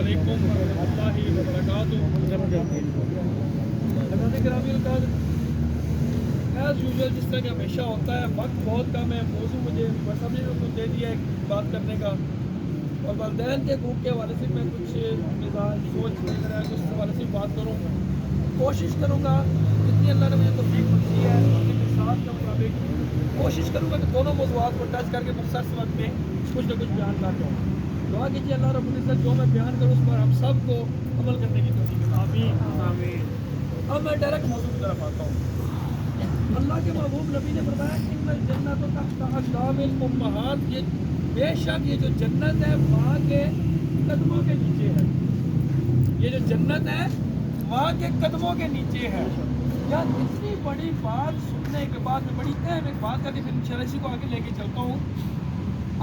علیکم ورحمۃ اللہ وبرکاتہ۔ حضرات گرامی القدر، ایز یوزول جس طرح کہ ہمیشہ ہوتا ہے، وقت بہت کم ہے، موضوع مجھے سب نے کو دے دیا ہے بات کرنے کا، اور والدین کے حقوق کے حوالے سے میں کچھ مزاج سوچ لے کر اس حوالے سے بات کروں گا۔ کوشش کروں گا جتنی اللہ نے مجھے توفیق بخشی ہے اپنے مثال کے مطابق کوشش کروں گا کہ دونوں موضوعات کو ٹچ کر کے مختصر سے وقت میں کچھ نہ کچھ بیان کر دوں۔ دعا کیجیے اللہ رب العزت جو میں بیان کروں اس پر ہم سب کو عمل کرنے کی توفیق عطا فرمائے۔ آمین۔ اب میں ڈائریکٹ موضوع کی طرف آتا ہوں۔ اللہ کے محبوب نبی نے فرمایا ان الجنت تحت اقدام الامہات، یہ بے شک یہ جو جنت ہے ماں کے قدموں کے نیچے ہے۔ یہ جو جنت ہے ماں کے قدموں کے نیچے ہے۔ یار اتنی بڑی بات سننے کے بعد میں بڑی اہم ایک بات کر کے پھر انشاءاللہ اسی کو آگے لے کے چلتا ہوں۔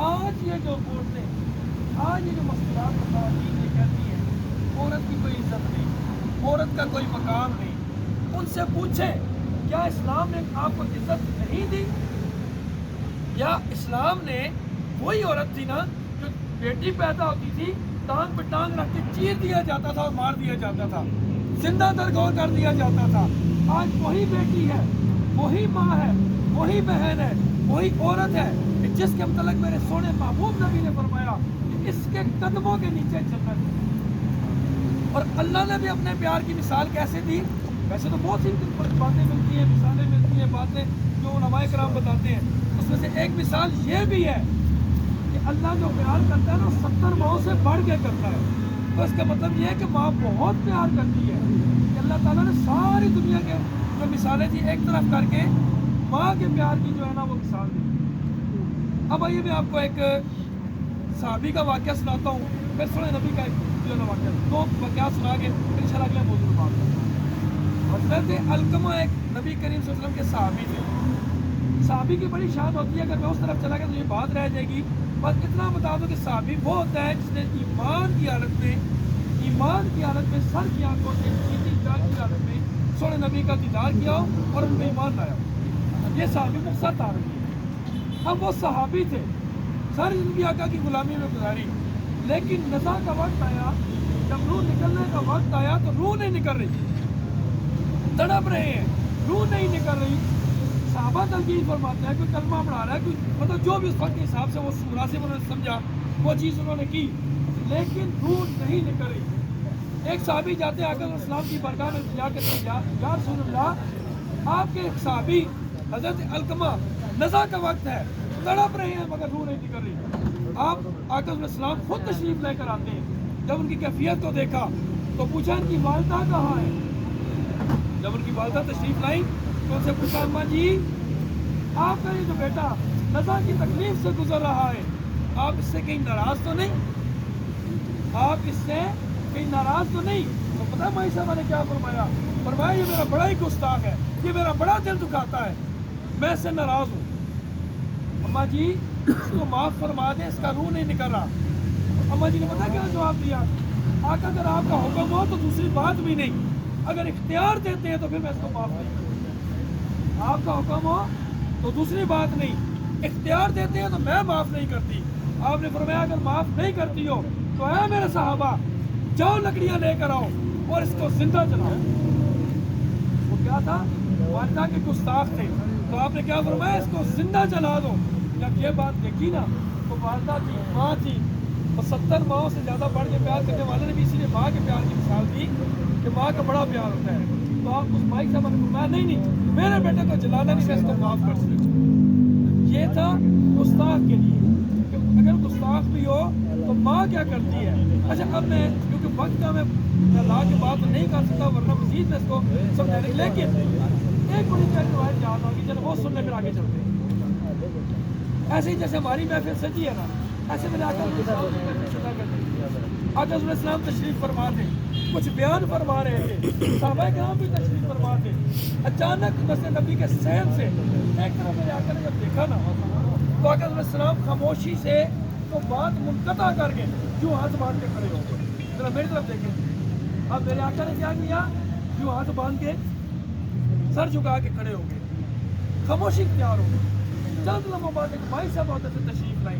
آج یہ جو عورتیں، آج یہ جو مسئلات خواتین یہ کہتی ہیں عورت کی کوئی عزت نہیں، عورت کا کوئی مقام نہیں، ان سے پوچھیں کیا اسلام نے آپ کو عزت نہیں دی؟ یا اسلام نے وہی عورت تھی نا جو بیٹی پیدا ہوتی تھی ٹانگ پہ ٹانگ رکھ کے چیر دیا جاتا تھا اور مار دیا جاتا تھا، زندہ درگور کر دیا جاتا تھا۔ آج وہی بیٹی ہے، وہی ماں ہے، وہی بہن ہے، وہی عورت ہے کہ جس کے متعلق میرے سونے محبوب نبی نے فرمایا کہ اس کے قدموں کے نیچے جنت ہے۔ اور اللہ نے بھی اپنے پیار کی مثال کیسے دی؟ ویسے تو بہت سی باتیں ملتی ہیں، مثالیں ملتی ہیں، باتیں جو علماء کرام بتاتے ہیں، اس میں سے ایک مثال یہ بھی ہے کہ اللہ جو پیار کرتا ہے نا 70 ماؤں سے بڑھ کے کرتا ہے۔ تو اس کا مطلب یہ ہے کہ ماں بہت پیار کرتی ہے کہ اللہ تعالیٰ نے ساری دنیا کے جو مثالیں تھیں ایک طرف کر کے ماں کے پیار کی جو ہے نا وہ مثال دی۔ اب آئیے میں آپ کو ایک صحابی کا واقعہ سناتا ہوں، پھر سونے نبی کا ایک جو ہے نا واقعہ، دو واقعات سنا کے پھر انشاءاللہ اگلے موضوع پر بات کرتا ہوں۔ حضرت علقمہ ایک نبی کریم صلی اللہ علیہ وسلم کے صحابی تھے۔ صحابی کی بڑی شان ہوتی ہے، اگر میں اس طرف چلا گیا تو یہ بات رہ جائے گی، بس اتنا بتا دو کہ صحابی وہ ہوتا ہے جس نے ایمان کی حالت میں سر کی آنکھوں سے سیدھی چال کی حالت میں سونے نبی کا دیدار کیا ہو اور ان میں ایمان لایا ہو۔ یہ صحابی مختصر تعارف ہے۔ اب وہ صحابی تھے، ساری زندگی آقا کی غلامی میں گزاری، لیکن نزا کا وقت آیا، جب روح نکلنے کا وقت آیا تو روح نہیں نکل رہی، تڑپ رہے ہیں، روح نہیں نکل رہی۔ صحابہ تلقین فرماتے ہیں کوئی کلمہ پڑھا رہا ہے، کوئی مطلب جو بھی اس وقت کے حساب سے وہ مناسب انہوں نے سمجھا وہ چیز انہوں نے کی، لیکن روح نہیں نکل رہی۔ ایک صحابی جاتے آقا علیہ السلام کی بارگاہ میں جا کے یا رسول اللہ، آپ کے ایک صحابی حضرت علقمہ نزا کا وقت ہے، تڑپ رہے ہیں مگر روح نہیں نکل رہی۔ آپ آقا علیہ السلام خود تشریف لے کر آتے ہیں، جب ان کی کیفیت کو دیکھا تو پوچھا ان کی والدہ کہاں ہے؟ جب ان کی والدہ تشریف لائی تو ان سے پوچھا اماں جی آپ کا یہ جو بیٹا نزا کی تکلیف سے گزر رہا ہے، آپ اس سے کہیں ناراض تو نہیں؟ آپ اس سے کہیں ناراض تو نہیں؟ تو پتہ ہے مائی صاحبہ نے کیا فرمایا؟ فرمایا یہ میرا بڑا ہی گستاخ ہے، یہ میرا بڑا دل دکھاتا ہے، میں اس سے ناراض ہوں۔ اماں جی اس کو معاف فرما دیں، اس کا روح نہیں نکل رہا۔ اماں جی نے پتہ کیا جواب دیا؟ آقا اگر آپ کا حکم ہو تو دوسری بات بھی نہیں، اگر اختیار دیتے ہیں تو پھر میں اس کو معاف نہیں کرتا۔ آپ کا حکم ہو تو دوسری بات نہیں، اختیار دیتے ہیں تو میں معاف نہیں کرتی۔ آپ نے فرمایا اگر معاف نہیں کرتی ہو تو اے میرے صحابہ جاؤ لکڑیاں لے کر آؤ اور اس کو زندہ جلاؤ۔ وہ کیا تھا؟ والدہ کے گستاخ تھے، تو آپ نے کیا فرمایا؟ اس کو زندہ جلا دو۔ جب یہ بات دیکھی نا تو والدہ تھی، ماں تھی، اور 70 ماؤں سے زیادہ بڑھ کے پیار کرنے والے نے بھی اسی لیے ماں کے پیار کی مثال دی کہ ماں کا بڑا پیار ہوتا ہے۔ تو آپ اس مائی صاحبہ نے فرمایا نہیں میرے بیٹے کو جلانا نہیں، میں اس کو معاف کر سکتی۔ یہ تھا گستاخ کے لیے کہ اگر گستاخ بھی ہو تو ماں کیا کرتی ہے۔ اچھا اب میں کیونکہ وقت کا میں لا کے بات نہیں کر سکتا ورنہ مزید میں اس کو سمجھانے، لیکن ایک بڑی پیاری روایت یاد آ گئی، چلو وہ سننے پھر آگے چلتے ہیں۔ ایسے ہی جیسے ہماری محفل سجی ہے نا، ایسے میرے آقا علیہ السلام تشریف فرما تھے، کچھ بیان فرما رہے تھے، صحابہ کرام بھی تشریف فرما تھے۔ اچانک مسجد نبی کے صحن سے ایک طرف میرے آقا نے جب دیکھا نا تو آقا علیہ السلام خاموشی سے تو بات منقطع کر کے یوں ہاتھ باندھ کے کھڑے ہو گئے۔ ذرا میری طرف دیکھیں، اب میرے آقا نے کیا کیا؟ یوں ہاتھ باندھ کے سر جھکا کے کھڑے ہو گئے، خاموشی اختیار ہو گئی۔ چند لمحوں بعد ایک بھائی صاحب ہوتے تھے تشریف لائیں،